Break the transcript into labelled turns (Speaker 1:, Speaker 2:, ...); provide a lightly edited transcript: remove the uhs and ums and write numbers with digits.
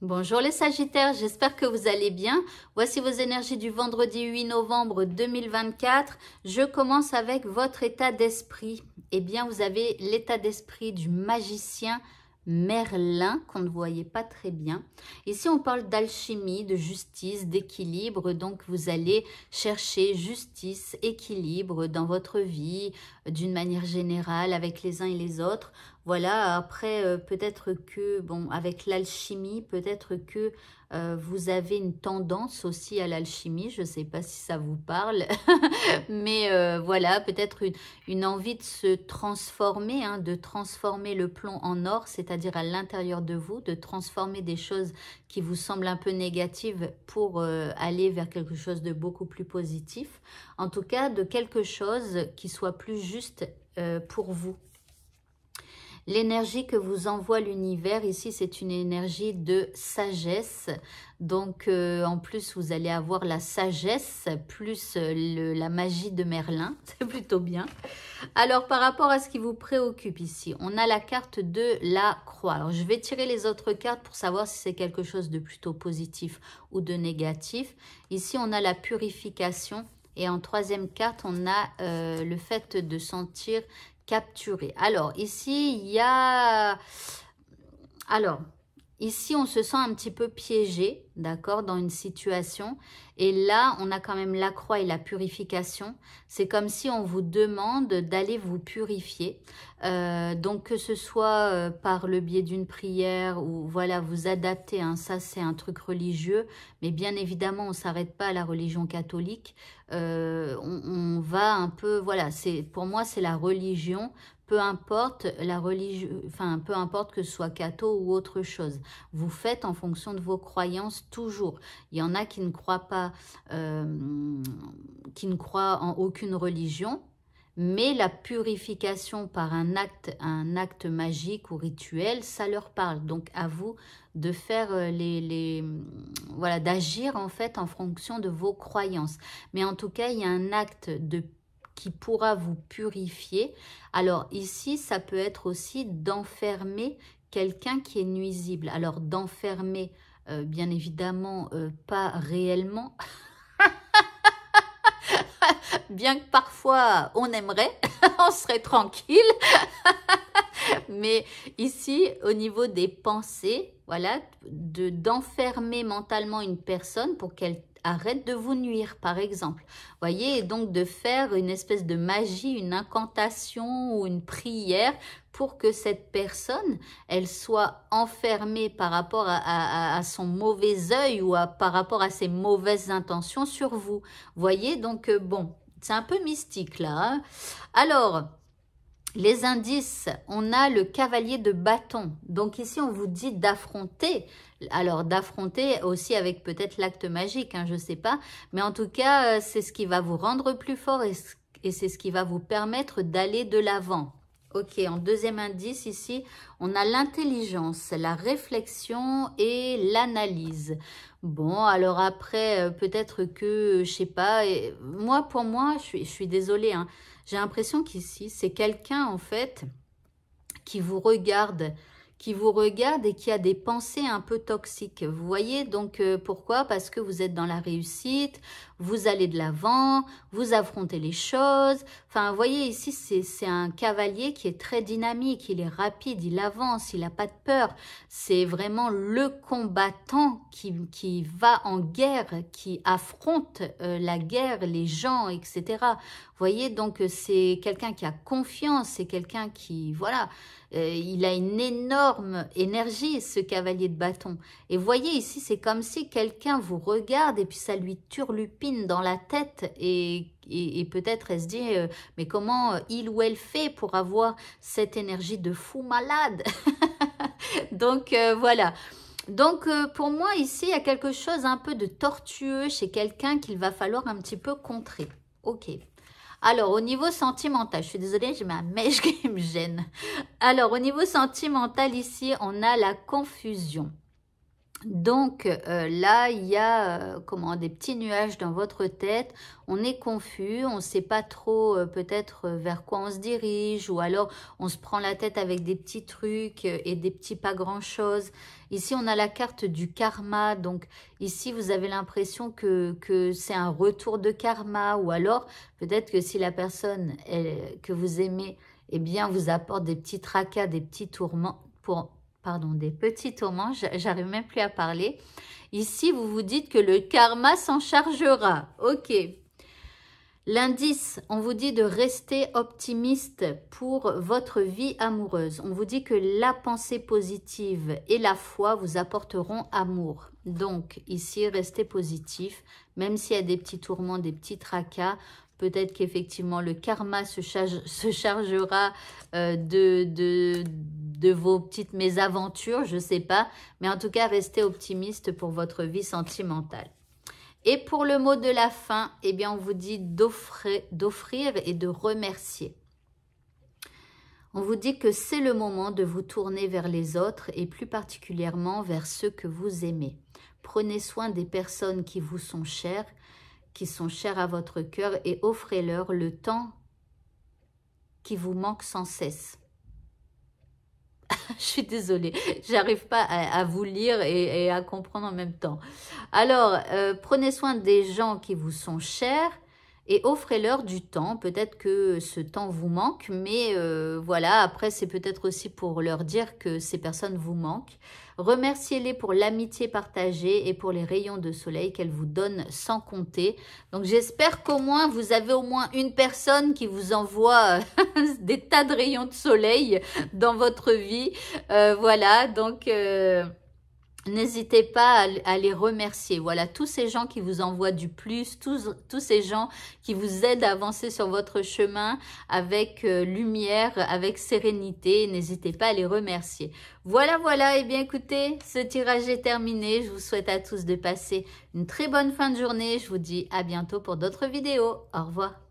Speaker 1: Bonjour les Sagittaires, j'espère que vous allez bien. Voici vos énergies du vendredi 8 novembre 2024. Je commence avec votre état d'esprit. Eh bien, vous avez l'état d'esprit du magicien Merlin qu'on ne voyait pas très bien. Ici, on parle d'alchimie, de justice, d'équilibre. Donc, vous allez chercher justice, équilibre dans votre vie d'une manière générale avec les uns et les autres. Voilà, après, peut-être que, bon, avec l'alchimie, peut-être que vous avez une tendance aussi à l'alchimie. Je ne sais pas si ça vous parle, mais voilà, peut-être une envie de se transformer, hein, de transformer le plomb en or, c'est-à-dire à l'intérieur de vous, de transformer des choses qui vous semblent un peu négatives pour aller vers quelque chose de beaucoup plus positif. En tout cas, de quelque chose qui soit plus juste pour vous. L'énergie que vous envoie l'univers, ici, c'est une énergie de sagesse. Donc, en plus, vous allez avoir la sagesse plus la magie de Merlin. C'est plutôt bien. Alors, par rapport à ce qui vous préoccupe ici, on a la carte de la croix. Alors, je vais tirer les autres cartes pour savoir si c'est quelque chose de plutôt positif ou de négatif. Ici, on a la purification. Et en troisième carte, on a le fait de sentir capturé. Alors, ici, il y a... Alors, ici, on se sent un petit peu piégé, d'accord, dans une situation. Et là, on a quand même la croix et la purification. C'est comme si on vous demande d'aller vous purifier. Donc, que ce soit par le biais d'une prière ou, voilà, vous adapter. Hein, ça, c'est un truc religieux. Mais bien évidemment, on ne s'arrête pas à la religion catholique. On va un peu, voilà, pour moi, c'est la religion. Peu importe la religion, enfin, peu importe que ce soit catho ou autre chose. Vous faites en fonction de vos croyances toujours. Il y en a qui ne croient pas, qui ne croient en aucune religion, mais la purification par un acte magique ou rituel, ça leur parle. Donc, à vous de faire voilà, d'agir en fait en fonction de vos croyances. Mais en tout cas, il y a un acte qui pourra vous purifier. Alors ici, ça peut être aussi d'enfermer quelqu'un qui est nuisible. Alors d'enfermer, bien évidemment, pas réellement, bien que parfois on aimerait, on serait tranquille. Mais ici, au niveau des pensées, voilà, d'enfermer mentalement une personne pour qu'elle arrête de vous nuire, par exemple. Voyez, et donc de faire une espèce de magie, une incantation ou une prière pour que cette personne, elle soit enfermée par rapport à son mauvais œil ou par rapport à ses mauvaises intentions sur vous. Voyez, donc bon, c'est un peu mystique là. Hein. Alors, les indices, on a le cavalier de bâton. Donc ici, on vous dit d'affronter. Alors, d'affronter aussi avec peut-être l'acte magique, hein, je ne sais pas. Mais en tout cas, c'est ce qui va vous rendre plus fort et c'est ce qui va vous permettre d'aller de l'avant. Ok, en deuxième indice ici, on a l'intelligence, la réflexion et l'analyse. Bon, alors après, peut-être que, je sais pas, pour moi, je suis désolée, hein, j'ai l'impression qu'ici, c'est quelqu'un, en fait, qui vous regarde et qui a des pensées un peu toxiques. Vous voyez, donc pourquoi? Parce que vous êtes dans la réussite, vous allez de l'avant, vous affrontez les choses. Enfin, vous voyez, ici, c'est un cavalier qui est très dynamique, il est rapide, il avance, il n'a pas de peur. C'est vraiment le combattant qui va en guerre, qui affronte la guerre, les gens, etc. Vous voyez, donc c'est quelqu'un qui a confiance, c'est quelqu'un qui, voilà, il a une énorme énergie, ce cavalier de bâton. Et vous voyez ici, c'est comme si quelqu'un vous regarde et puis ça lui turlupine dans la tête et peut-être elle se dit, mais comment il ou elle fait pour avoir cette énergie de fou malade? Donc voilà. Donc pour moi ici, il y a quelque chose un peu de tortueux chez quelqu'un qu'il va falloir un petit peu contrer. Ok. Alors, au niveau sentimental, je suis désolée, j'ai ma mèche qui me gêne. Alors, au niveau sentimental, ici, on a la confusion. Donc là, il y a comment, des petits nuages dans votre tête. On est confus, on ne sait pas trop peut-être vers quoi on se dirige, ou alors on se prend la tête avec des petits trucs et des petits pas grand-chose. Ici, on a la carte du karma. Donc ici, vous avez l'impression que c'est un retour de karma, ou alors peut-être que si la personne que vous aimez, eh bien, vous apporte des petits tracas, des petits tourments pardon, des petits tourments, j'arrive même plus à parler. Ici, vous vous dites que le karma s'en chargera. Ok. L'indice, on vous dit de rester optimiste pour votre vie amoureuse. On vous dit que la pensée positive et la foi vous apporteront amour. Donc, ici, restez positif, même s'il y a des petits tourments, des petits tracas. Peut-être qu'effectivement, le karma se chargera de vos petites mésaventures, je ne sais pas. Mais en tout cas, restez optimiste pour votre vie sentimentale. Et pour le mot de la fin, eh bien, on vous dit d'offrir et de remercier. On vous dit que c'est le moment de vous tourner vers les autres et plus particulièrement vers ceux que vous aimez. Prenez soin des personnes qui vous sont chères à votre cœur et offrez-leur le temps qui vous manque sans cesse. Je suis désolée, j'arrive pas à vous lire et à comprendre en même temps. Alors, prenez soin des gens qui vous sont chers et offrez-leur du temps. Peut-être que ce temps vous manque, mais voilà, après c'est peut-être aussi pour leur dire que ces personnes vous manquent. Remerciez-les pour l'amitié partagée et pour les rayons de soleil qu'elles vous donnent sans compter. Donc j'espère qu'au moins vous avez au moins une personne qui vous envoie des tas de rayons de soleil dans votre vie. Voilà, donc n'hésitez pas à les remercier. Voilà, tous ces gens qui vous envoient du plus, tous ces gens qui vous aident à avancer sur votre chemin avec lumière, avec sérénité. N'hésitez pas à les remercier. Voilà, voilà. Eh bien, écoutez, ce tirage est terminé. Je vous souhaite à tous de passer une très bonne fin de journée. Je vous dis à bientôt pour d'autres vidéos. Au revoir.